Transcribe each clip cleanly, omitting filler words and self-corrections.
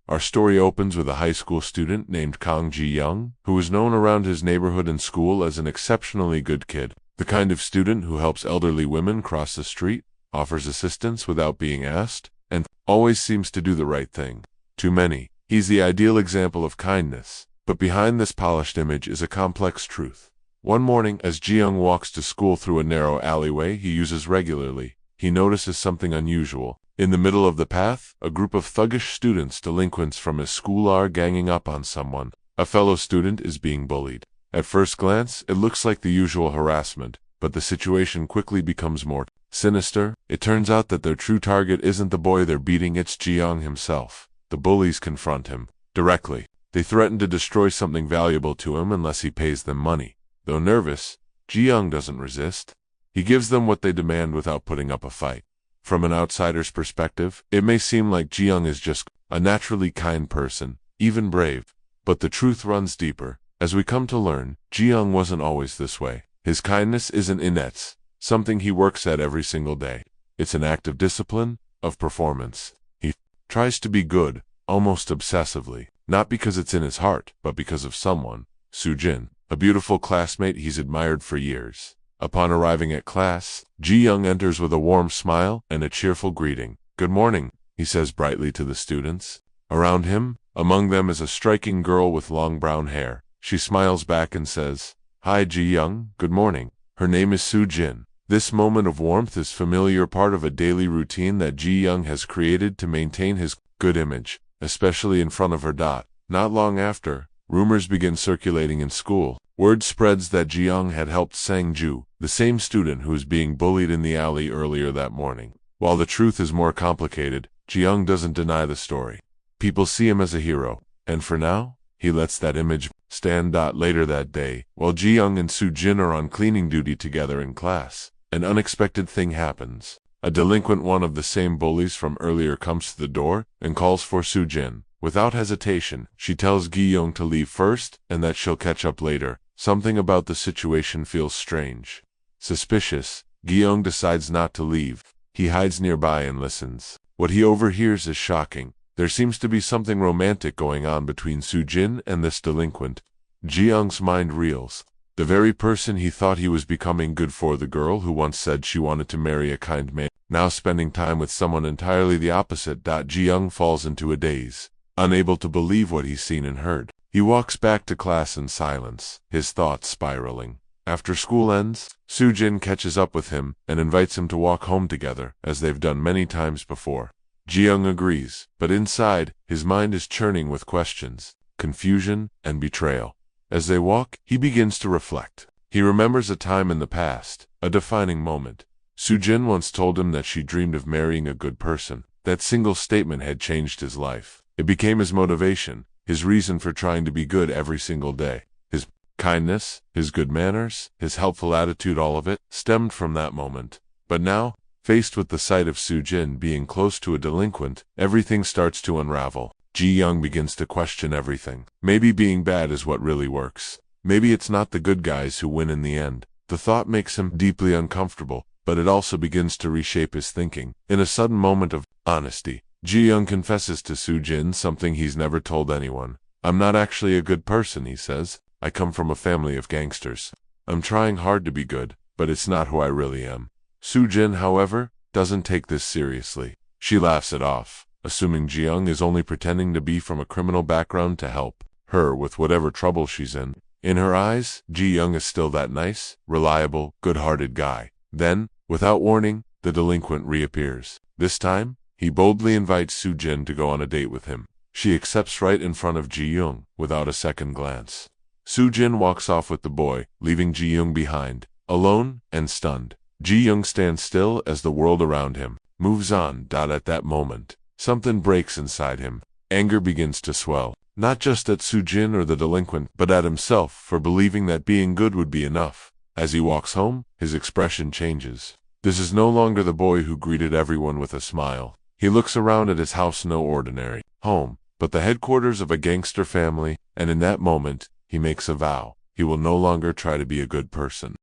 Our story opens with a high school student named Kang Ji-young, who is known around his neighborhood and school as an exceptionally good kid. The kind of student who helps elderly women cross the street, offers assistance without being asked, and always seems to do the right thing. To many, he's the ideal example of kindness. But behind this polished image is a complex truth. One morning, as Ji-young walks to school through a narrow alleyway he uses regularly, he notices something unusual. In the middle of the path, a group of thuggish students, delinquents from his school, are ganging up on someone. A fellow student is being bullied. At first glance, it looks like the usual harassment, but the situation quickly becomes more sinister. It turns out that their true target isn't the boy they're beating, it's Ji-young himself. The bullies confront him directly. They threaten to destroy something valuable to him unless he pays them money. Though nervous, Ji-young doesn't resist. He gives them what they demand without putting up a fight. From an outsider's perspective, it may seem like Ji-young is just a naturally kind person, even brave. But the truth runs deeper. As we come to learn, Ji-young wasn't always this way. His kindness isn't innate, something he works at every single day. It's an act of discipline, of performance. He tries to be good, almost obsessively, not because it's in his heart, but because of someone, Soo-jin, a beautiful classmate he's admired for years. Upon arriving at class, Ji-young enters with a warm smile and a cheerful greeting. "Good morning," he says brightly to the students. Around him, among them, is a striking girl with long brown hair. She smiles back and says, "Hi Ji-young, good morning." Her name is Soo-jin. This moment of warmth is familiar, part of a daily routine that Ji-young has created to maintain his good image, especially in front of her. Not long after, rumors begin circulating in school. Word spreads that Ji-young had helped Sang-ju, the same student who was being bullied in the alley earlier that morning. While the truth is more complicated, Ji-young doesn't deny the story. People see him as a hero, and for now, he lets that image stand. Later that day, while Ji-young and Soo-jin are on cleaning duty together in class, an unexpected thing happens. A delinquent, one of the same bullies from earlier, comes to the door and calls for Soo-jin. Without hesitation, she tells Ji-young to leave first and that she'll catch up later. Something about the situation feels strange. Suspicious, Ji-young decides not to leave. He hides nearby and listens. What he overhears is shocking. There seems to be something romantic going on between Soo-jin and this delinquent. Ji-young's mind reels. The very person he thought he was becoming good for, the girl who once said she wanted to marry a kind man, now spending time with someone entirely the opposite. Ji-young falls into a daze, unable to believe what he's seen and heard. He walks back to class in silence, his thoughts spiraling. After school ends, Soo-jin catches up with him and invites him to walk home together, as they've done many times before. Ji-young agrees, but inside, his mind is churning with questions, confusion, and betrayal. As they walk, he begins to reflect. He remembers a time in the past, a defining moment. Soo-jin once told him that she dreamed of marrying a good person. That single statement had changed his life. It became his motivation, his reason for trying to be good every single day. His kindness, his good manners, his helpful attitude, all of it stemmed from that moment. But now, faced with the sight of Soo-jin being close to a delinquent, everything starts to unravel. Ji-young begins to question everything. Maybe being bad is what really works. Maybe it's not the good guys who win in the end. The thought makes him deeply uncomfortable, but it also begins to reshape his thinking. In a sudden moment of honesty, Ji-young confesses to Soo-jin something he's never told anyone. "I'm not actually a good person," he says. "I come from a family of gangsters. I'm trying hard to be good, but it's not who I really am." Soo-jin, however, doesn't take this seriously. She laughs it off, assuming Ji-young is only pretending to be from a criminal background to help her with whatever trouble she's in. In her eyes, Ji-young is still that nice, reliable, good-hearted guy. Then, without warning, the delinquent reappears. This time, he boldly invites Soo-jin to go on a date with him. She accepts right in front of Ji-young, without a second glance. Soo-jin walks off with the boy, leaving Ji-young behind, alone and stunned. Ji-young stands still as the world around him moves on. At that moment, something breaks inside him. Anger begins to swell, not just at Soo-jin or the delinquent, but at himself for believing that being good would be enough. As he walks home, his expression changes. This is no longer the boy who greeted everyone with a smile. He looks around at his house, no ordinary home, but the headquarters of a gangster family, and in that moment, he makes a vow. He will no longer try to be a good person.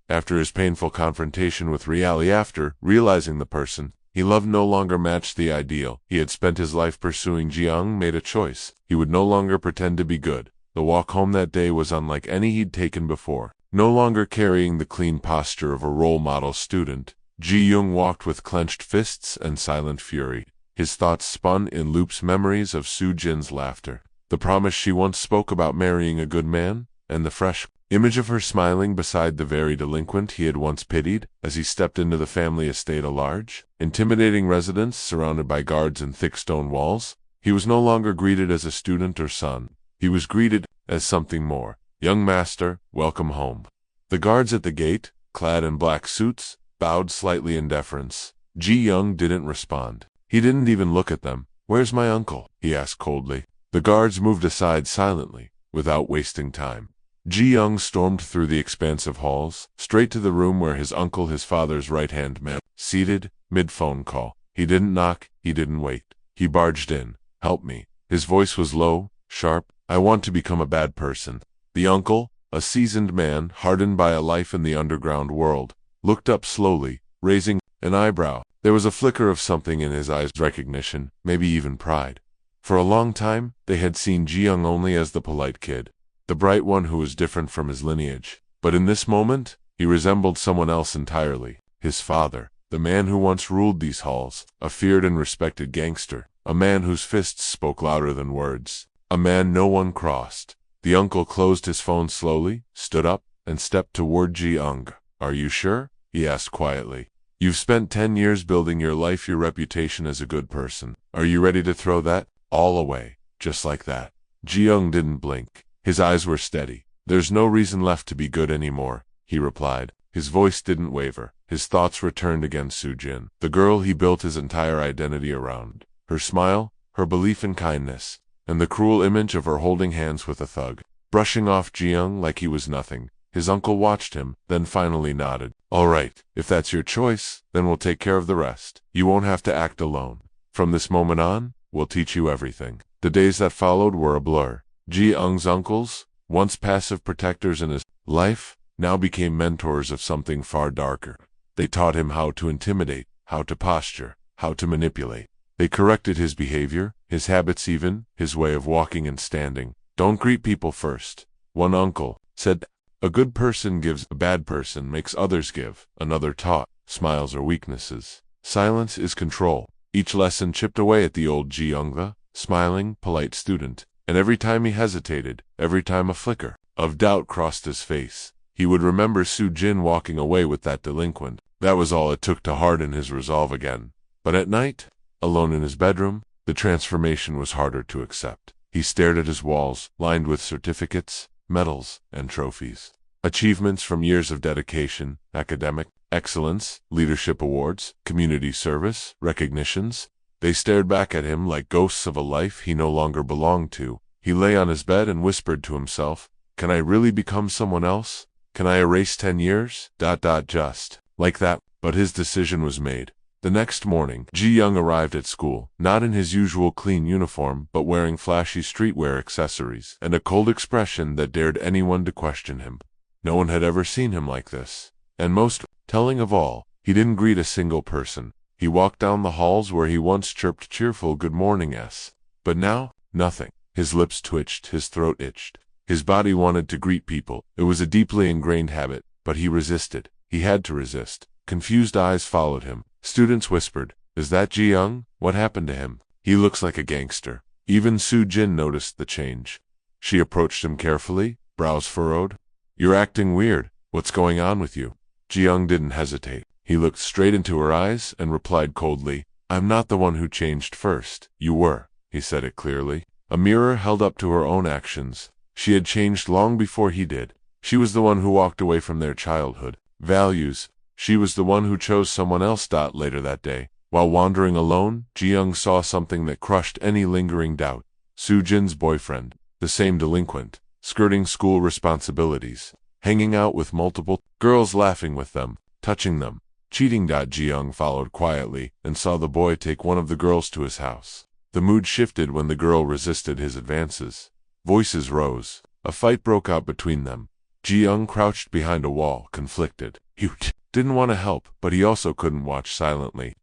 After his painful confrontation with reality, after realizing the person He love no longer matched the ideal. He had spent his life pursuing. Jiyoung made a choice. He would no longer pretend to be good. The walk home that day was unlike any he'd taken before. No longer carrying the clean posture of a role model student, Ji-young walked with clenched fists and silent fury. His thoughts spun in loops, memories of Soo-jin's laughter, the promise she once spoke about marrying a good man, and the fresh image of her smiling beside the very delinquent he had once pitied. As he stepped into the family estate, a large, intimidating residence surrounded by guards and thick stone walls, he was no longer greeted as a student or son. He was greeted as something more. "Young master, welcome home." The guards at the gate, clad in black suits, bowed slightly in deference. Ji-young didn't respond. He didn't even look at them. "Where's my uncle?" he asked coldly. The guards moved aside silently, without wasting time. Ji-young stormed through the expansive halls, straight to the room where his uncle, his father's right-hand man, seated, mid-phone call. He didn't knock, he didn't wait. He barged in. "Help me." His voice was low, sharp. "I want to become a bad person." The uncle, a seasoned man, hardened by a life in the underground world, looked up slowly, raising an eyebrow. There was a flicker of something in his eyes, recognition, maybe even pride. For a long time, they had seen Ji-young only as the polite kid, the bright one who was different from his lineage. But in this moment, he resembled someone else entirely. His father, the man who once ruled these halls, a feared and respected gangster, a man whose fists spoke louder than words, a man no one crossed. The uncle closed his phone slowly, stood up, and stepped toward Ji-young. "Are you sure?" he asked quietly. "You've spent 10 years building your life, your reputation as a good person. Are you ready to throw that all away, just like that?" Ji-young didn't blink. His eyes were steady. "There's no reason left to be good anymore," he replied. His voice didn't waver. His thoughts returned again. Soo-jin, the girl he built his entire identity around. Her smile, her belief in kindness, and the cruel image of her holding hands with a thug, brushing off Ji-young like he was nothing. His uncle watched him, then finally nodded. "All right, if that's your choice, then we'll take care of the rest. You won't have to act alone. From this moment on, we'll teach you everything." The days that followed were a blur. Ji-young's uncles, once passive protectors in his life, now became mentors of something far darker. They taught him how to intimidate, how to posture, how to manipulate. They corrected his behavior, his habits even, his way of walking and standing. "Don't greet people first," one uncle said. "A good person gives, a bad person makes others give." Another taught, "Smiles are weaknesses. Silence is control." Each lesson chipped away at the old Ji-young, the smiling, polite student. And every time he hesitated, every time a flicker of doubt crossed his face, he would remember Soo-jin walking away with that delinquent. That was all it took to harden his resolve again. But at night, alone in his bedroom, the transformation was harder to accept. He stared at his walls, lined with certificates, medals, and trophies. Achievements from years of dedication, academic excellence, leadership awards, community service, recognitions. They stared back at him like ghosts of a life he no longer belonged to. He lay on his bed and whispered to himself, "Can I really become someone else? Can I erase 10 years? Just like that." But his decision was made. The next morning, Ji-young arrived at school, not in his usual clean uniform, but wearing flashy streetwear accessories, and a cold expression that dared anyone to question him. No one had ever seen him like this. And most telling of all, he didn't greet a single person. He walked down the halls where he once chirped cheerful good morning-s. But now, nothing. His lips twitched, his throat itched. His body wanted to greet people. It was a deeply ingrained habit, but he resisted. He had to resist. Confused eyes followed him. Students whispered, "Is that Ji-young? What happened to him? He looks like a gangster." Even Soo-jin noticed the change. She approached him carefully, brows furrowed. "You're acting weird. What's going on with you?" Ji-young didn't hesitate. He looked straight into her eyes and replied coldly, "I'm not the one who changed first. You were." He said it clearly. A mirror held up to her own actions. She had changed long before he did. She was the one who walked away from their childhood values. She was the one who chose someone else. Later that day, while wandering alone, Ji-young saw something that crushed any lingering doubt. Soo-jin's boyfriend, the same delinquent, skirting school responsibilities, hanging out with multiple girls, laughing with them, touching them, cheating. Ji-young followed quietly and saw the boy take one of the girls to his house. The mood shifted when the girl resisted his advances. Voices rose. A fight broke out between them. Ji-young crouched behind a wall, conflicted. He didn't want to help, but he also couldn't watch silently.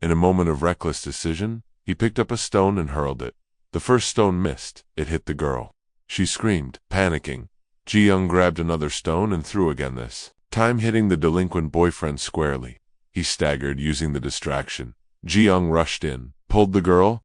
In a moment of reckless decision, he picked up a stone and hurled it. The first stone missed. It hit the girl. She screamed, panicking. Ji-young grabbed another stone and threw again, this time hitting the delinquent boyfriend squarely. He staggered, using the distraction. Ji-young rushed in, pulled the girl.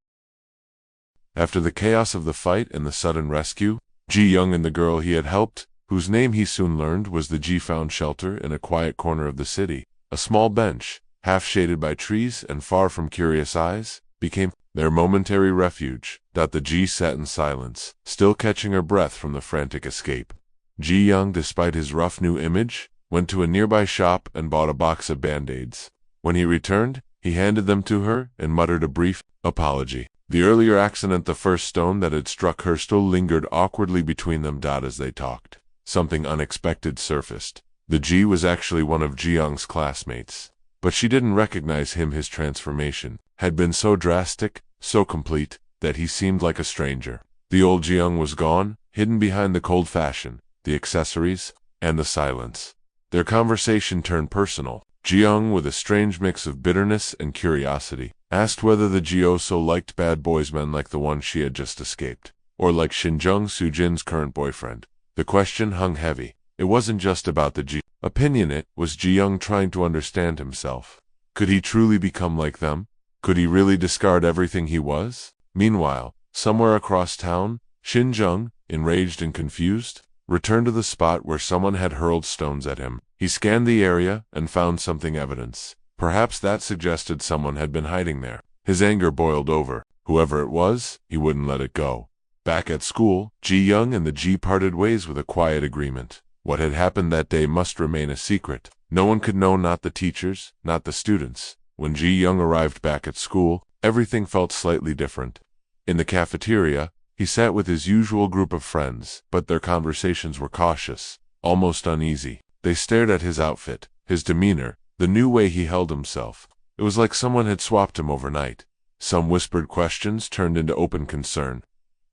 After the chaos of the fight and the sudden rescue, Ji-young and the girl he had helped, whose name he soon learned was the Ji, found shelter in a quiet corner of the city. A small bench, half shaded by trees and far from curious eyes, became their momentary refuge. The Ji sat in silence, still catching her breath from the frantic escape. Ji-young, despite his rough new image, went to a nearby shop and bought a box of band-aids. When he returned, he handed them to her and muttered a brief apology. The earlier accident, the first stone that had struck her, still lingered awkwardly between them. As they talked, something unexpected surfaced. The Ji was actually one of Ji-young's classmates. But she didn't recognize him. His transformation had been so drastic, so complete, that he seemed like a stranger. The old Ji-young was gone, hidden behind the cold fashion, the accessories, and the silence. Their conversation turned personal. Ji-young, with a strange mix of bitterness and curiosity, asked whether the Ji also liked bad boys, men like the one she had just escaped, or like Shinjung, Sujin's current boyfriend. The question hung heavy. It wasn't just about the Ji opinion, it was Ji-young trying to understand himself. Could he truly become like them? Could he really discard everything he was? Meanwhile, somewhere across town, Shinjung, enraged and confused, returned to the spot where someone had hurled stones at him. He scanned the area and found something, evidence. Perhaps that suggested someone had been hiding there. His anger boiled over. Whoever it was, he wouldn't let it go. Back at school, Ji-young and the Ji parted ways with a quiet agreement. What had happened that day must remain a secret. No one could know, not the teachers, not the students. When Ji-young arrived back at school, everything felt slightly different. In the cafeteria, he sat with his usual group of friends, but their conversations were cautious, almost uneasy. They stared at his outfit, his demeanor, the new way he held himself. It was like someone had swapped him overnight. Some whispered questions turned into open concern.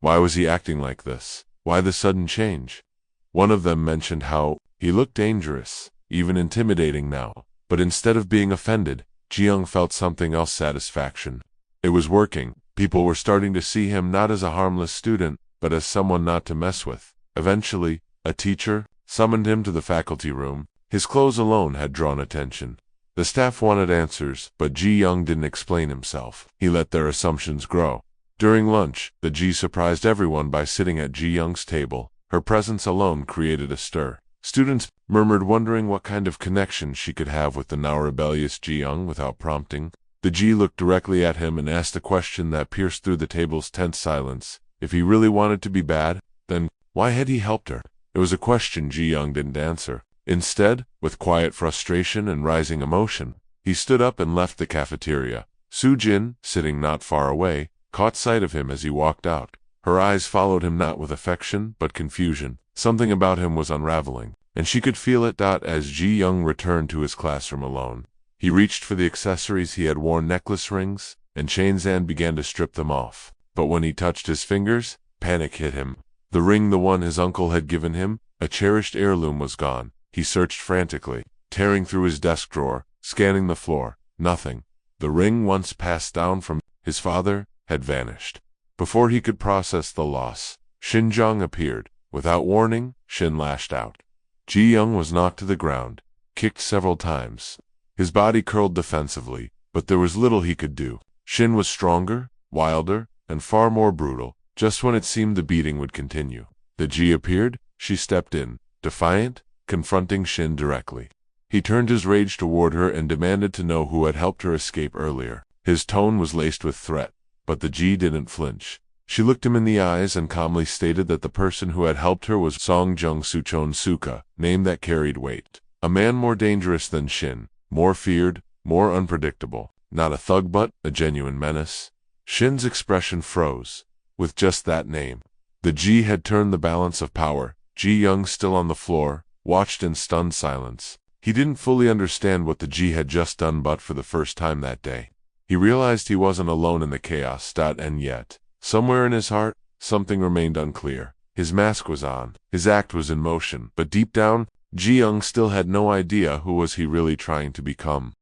Why was he acting like this? Why the sudden change? One of them mentioned how he looked dangerous, even intimidating now. But instead of being offended, Ji-young felt something else, satisfaction. It was working. People were starting to see him not as a harmless student, but as someone not to mess with. Eventually, a teacher summoned him to the faculty room. His clothes alone had drawn attention. The staff wanted answers, but Ji-young didn't explain himself. He let their assumptions grow. During lunch, the Ji surprised everyone by sitting at Ji-young's table. Her presence alone created a stir. Students murmured, wondering what kind of connection she could have with the now rebellious Ji-young. Without prompting, the Ji looked directly at him and asked a question that pierced through the table's tense silence. If he really wanted to be bad, then why had he helped her? It was a question Ji-young didn't answer. Instead, with quiet frustration and rising emotion, he stood up and left the cafeteria. Sujin, sitting not far away, caught sight of him as he walked out. Her eyes followed him, not with affection, but confusion. Something about him was unraveling, and she could feel it. As Ji-young returned to his classroom alone, he reached for the accessories he had worn, necklace, rings, and chains, and began to strip them off. But when he touched his fingers, panic hit him. The ring, the one his uncle had given him, a cherished heirloom, was gone. He searched frantically, tearing through his desk drawer, scanning the floor. Nothing. The ring, once passed down from his father, had vanished. Before he could process the loss, Shinjung appeared. Without warning, Shin lashed out. Ji-young was knocked to the ground, kicked several times. His body curled defensively, but there was little he could do. Shin was stronger, wilder, and far more brutal. Just when it seemed the beating would continue, the Ji appeared. She stepped in, defiant, confronting Shin directly. He turned his rage toward her and demanded to know who had helped her escape earlier. His tone was laced with threat, but the Ji didn't flinch. She looked him in the eyes and calmly stated that the person who had helped her was Songjung Suchon Suka, name that carried weight. A man more dangerous than Shin, more feared, more unpredictable. Not a thug, but a genuine menace. Shin's expression froze. With just that name, the Ji had turned the balance of power. Ji-young, still on the floor, watched in stunned silence. He didn't fully understand what the Ji had just done, but for the first time that day, he realized he wasn't alone in the chaos. And yet, somewhere in his heart, something remained unclear. His mask was on, his act was in motion, but deep down, Ji-young still had no idea who was he really trying to become.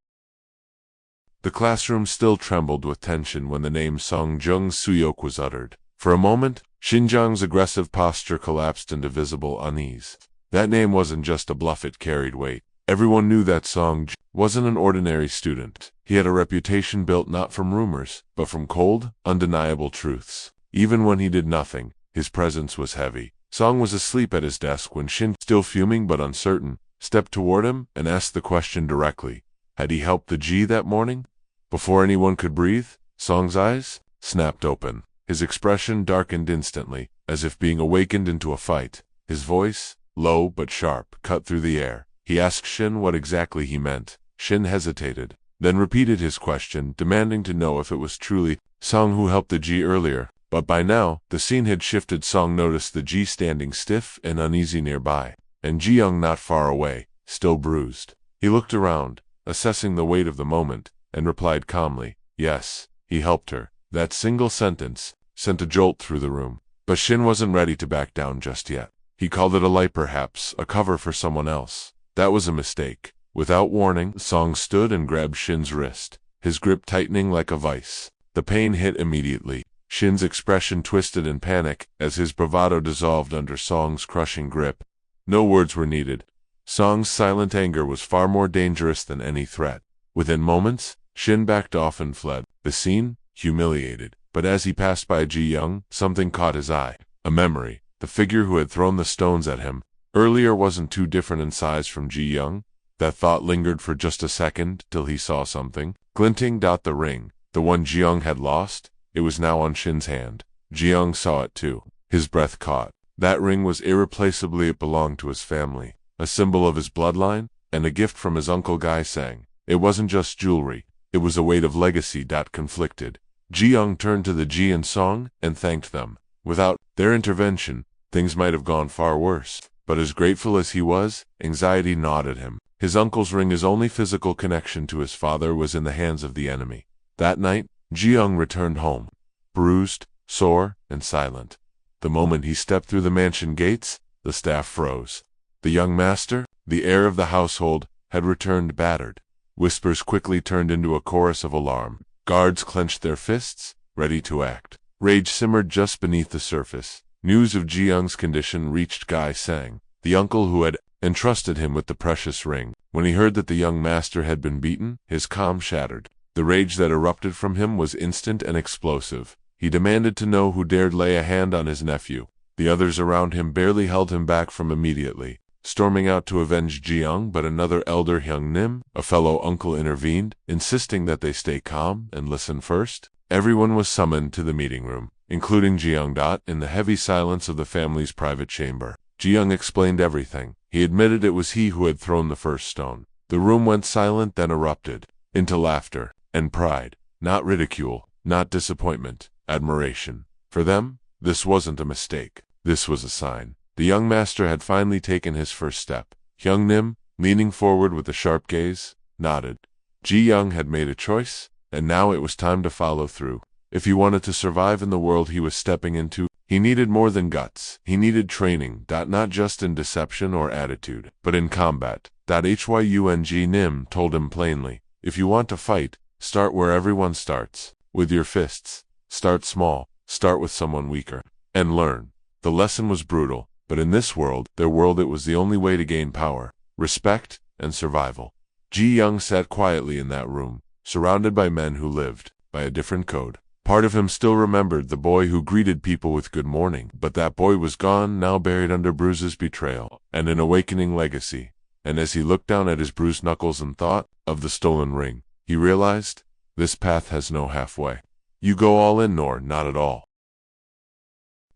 The classroom still trembled with tension when the name Song Jung Suyok was uttered. For a moment, Shinjang's aggressive posture collapsed into visible unease. That name wasn't just a bluff, it carried weight. Everyone knew that Song wasn't an ordinary student. He had a reputation built not from rumors, but from cold, undeniable truths. Even when he did nothing, his presence was heavy. Song was asleep at his desk when Shin, still fuming but uncertain, stepped toward him and asked the question directly. Had he helped the G that morning? Before anyone could breathe, Song's eyes snapped open. His expression darkened instantly, as if being awakened into a fight. His voice, low but sharp, cut through the air. He asked Shin what exactly he meant. Shin hesitated, then repeated his question, demanding to know if it was truly Song who helped the G earlier. But by now, the scene had shifted. Song noticed the G standing stiff and uneasy nearby, and Ji-young not far away, still bruised. He looked around, assessing the weight of the moment, and replied calmly, "Yes, he helped her." That single sentence sent a jolt through the room. But Shin wasn't ready to back down just yet. He called it a light, perhaps, a cover for someone else. That was a mistake. Without warning, Song stood and grabbed Shin's wrist, his grip tightening like a vice. The pain hit immediately. Shin's expression twisted in panic as his bravado dissolved under Song's crushing grip. No words were needed. Song's silent anger was far more dangerous than any threat. Within moments, Shin backed off and fled. The scene, humiliated. But as he passed by Ji-young, something caught his eye. A memory. The figure who had thrown the stones at him earlier wasn't too different in size from Ji-young. That thought lingered for just a second, till he saw something glinting. The ring. The one Ji-young had lost. It was now on Shin's hand. Ji-young saw it too. His breath caught. That ring was irreplaceably, it belonged to his family, a symbol of his bloodline, and a gift from his uncle Gai-sang. It wasn't just jewelry. It was a weight of legacy. Conflicted. Ji-young turned to the Ji and Song and thanked them. Without their intervention, things might have gone far worse. But as grateful as he was, anxiety gnawed at him. His uncle's ring, his only physical connection to his father, was in the hands of the enemy. That night, Ji-young returned home, bruised, sore, and silent. The moment he stepped through the mansion gates, the staff froze. The young master, the heir of the household, had returned battered. Whispers quickly turned into a chorus of alarm. Guards clenched their fists, ready to act. Rage simmered just beneath the surface. News of Ji-young's condition reached Gai-sang, the uncle who had entrusted him with the precious ring. When he heard that the young master had been beaten, his calm shattered. The rage that erupted from him was instant and explosive. He demanded to know who dared lay a hand on his nephew. The others around him barely held him back from immediately storming out to avenge Ji-young, but another elder, Hyung-nim, a fellow uncle, intervened, insisting that they stay calm and listen first. Everyone was summoned to the meeting room, including Ji-young. In the heavy silence of the family's private chamber, Ji-young explained everything. He admitted it was he who had thrown the first stone. The room went silent, then erupted into laughter and pride. Not ridicule, not disappointment, admiration. For them, this wasn't a mistake. This was a sign. The young master had finally taken his first step. Hyung-nim, leaning forward with a sharp gaze, nodded. Ji-young had made a choice, and now it was time to follow through. If he wanted to survive in the world he was stepping into, he needed more than guts. He needed training, not just in deception or attitude, but in combat. Hyung-nim told him plainly, if you want to fight, start where everyone starts, with your fists. Start small, start with someone weaker, and learn. The lesson was brutal, but in this world, their world, it was the only way to gain power, respect, and survival. Ji-young sat quietly in that room, surrounded by men who lived by a different code. Part of him still remembered the boy who greeted people with good morning, but that boy was gone, now buried under bruises, betrayal, and an awakening legacy. And as he looked down at his bruised knuckles and thought of the stolen ring, he realized, this path has no halfway. You go all in or not at all.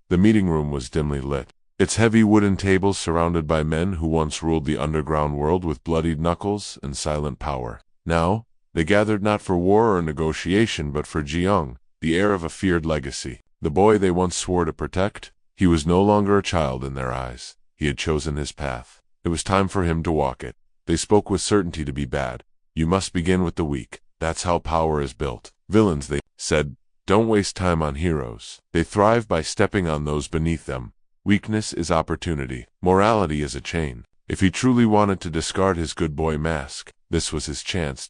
The meeting room was dimly lit, its heavy wooden tables surrounded by men who once ruled the underground world with bloodied knuckles and silent power. Now, they gathered not for war or negotiation but for Ji-young, the heir of a feared legacy. The boy they once swore to protect, he was no longer a child in their eyes. He had chosen his path. It was time for him to walk it. They spoke with certainty to be bad. You must begin with the weak. That's how power is built. Villains, they said, don't waste time on heroes. They thrive by stepping on those beneath them. Weakness is opportunity. Morality is a chain. If he truly wanted to discard his good boy mask, this was his chance.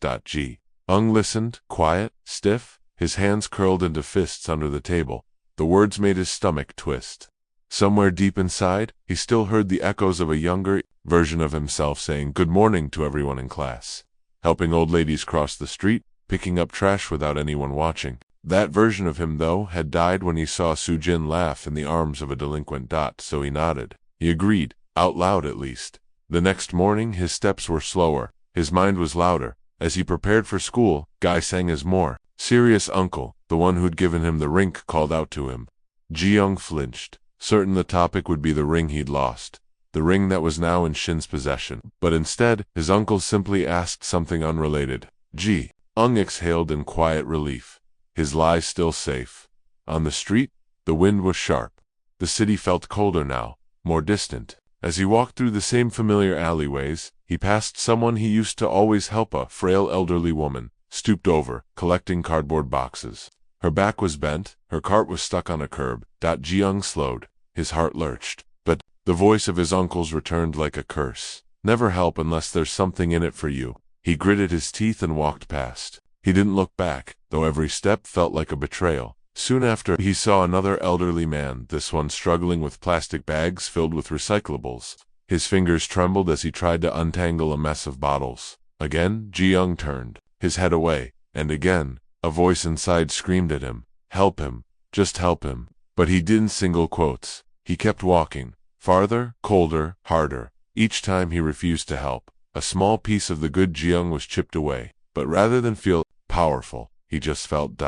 Ung listened, quiet, stiff, his hands curled into fists under the table. The words made his stomach twist. Somewhere deep inside, he still heard the echoes of a younger version of himself saying good morning to everyone in class, helping old ladies cross the street, picking up trash without anyone watching. That version of him, though, had died when he saw Sujin laugh in the arms of a delinquent, so he nodded. He agreed, out loud at least. The next morning his steps were slower, his mind was louder. As he prepared for school, Guy sang his more serious uncle, the one who'd given him the ring, called out to him. Ji-young flinched, certain the topic would be the ring he'd lost, the ring that was now in Shin's possession. But instead, his uncle simply asked something unrelated. Ji-young exhaled in quiet relief. His lie still safe. On the street, the wind was sharp. The city felt colder now, more distant. As he walked through the same familiar alleyways, he passed someone he used to always help, a frail elderly woman, stooped over, collecting cardboard boxes. Her back was bent, her cart was stuck on a curb. Ji-young slowed, his heart lurched. But the voice of his uncle's returned like a curse. Never help unless there's something in it for you. He gritted his teeth and walked past. He didn't look back, though every step felt like a betrayal. Soon after, he saw another elderly man, this one struggling with plastic bags filled with recyclables. His fingers trembled as he tried to untangle a mess of bottles. Again, Ji-young turned, his head away, and again, a voice inside screamed at him, help him, just help him. But he didn't single quotes. He kept walking, farther, colder, harder. Each time he refused to help, a small piece of the good Ji-young was chipped away. But rather than feel powerful, he just felt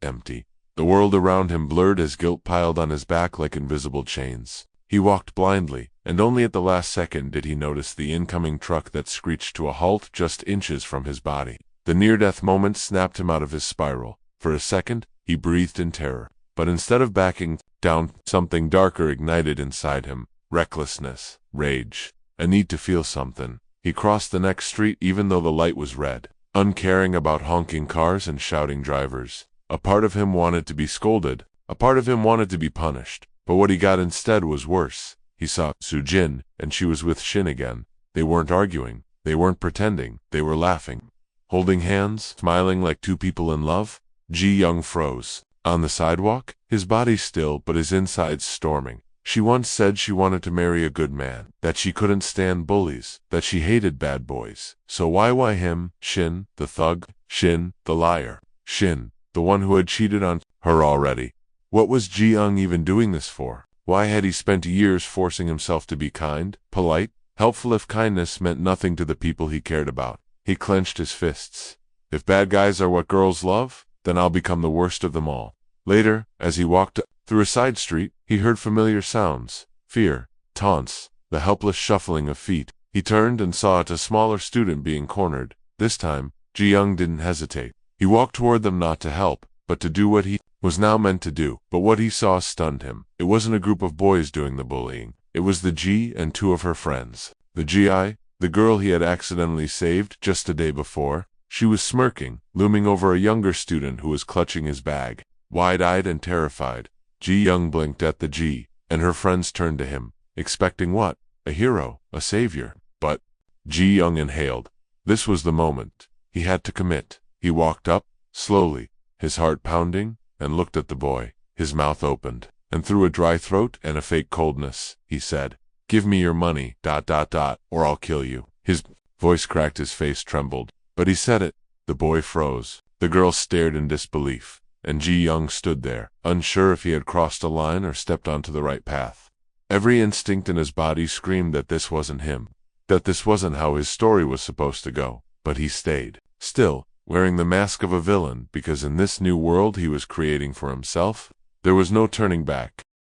empty. The world around him blurred as guilt piled on his back like invisible chains. He walked blindly, and only at the last second did he notice the incoming truck that screeched to a halt just inches from his body. The near-death moment snapped him out of his spiral. For a second, he breathed in terror. But instead of backing down, something darker ignited inside him. Recklessness, rage, a need to feel something. He crossed the next street even though the light was red, uncaring about honking cars and shouting drivers. A part of him wanted to be scolded, a part of him wanted to be punished, but what he got instead was worse. He saw Sujin, and she was with Shin again. They weren't arguing, they weren't pretending, they were laughing. Holding hands, smiling like two people in love. Ji-young froze. On the sidewalk, his body still but his insides storming. She once said she wanted to marry a good man, that she couldn't stand bullies, that she hated bad boys. So why him, Shin, the thug, Shin, the liar, Shin, the one who had cheated on her already? What was Ji-young even doing this for? Why had he spent years forcing himself to be kind, polite, helpful if kindness meant nothing to the people he cared about? He clenched his fists. If bad guys are what girls love, then I'll become the worst of them all. Later, as he walked through a side street, he heard familiar sounds, fear, taunts, the helpless shuffling of feet. He turned and saw a smaller student being cornered. This time, Ji-young didn't hesitate. He walked toward them not to help, but to do what he was now meant to do. But what he saw stunned him. It wasn't a group of boys doing the bullying. It was the Ji and two of her friends. The Ji, the girl he had accidentally saved just a day before. She was smirking, looming over a younger student who was clutching his bag. Wide-eyed and terrified, Ji-young blinked at the Ji, and her friends turned to him, expecting what? A hero, a savior. But Ji-young inhaled. This was the moment. He had to commit. He walked up, slowly, his heart pounding, and looked at the boy. His mouth opened, and through a dry throat and a fake coldness, he said, "Give me your money, or I'll kill you." His voice cracked, his face trembled. But he said it. The boy froze. The girl stared in disbelief, and Ji-young stood there, unsure if he had crossed a line or stepped onto the right path. Every instinct in his body screamed that this wasn't him, that this wasn't how his story was supposed to go. But he stayed, still, wearing the mask of a villain, because in this new world he was creating for himself, there was no turning back.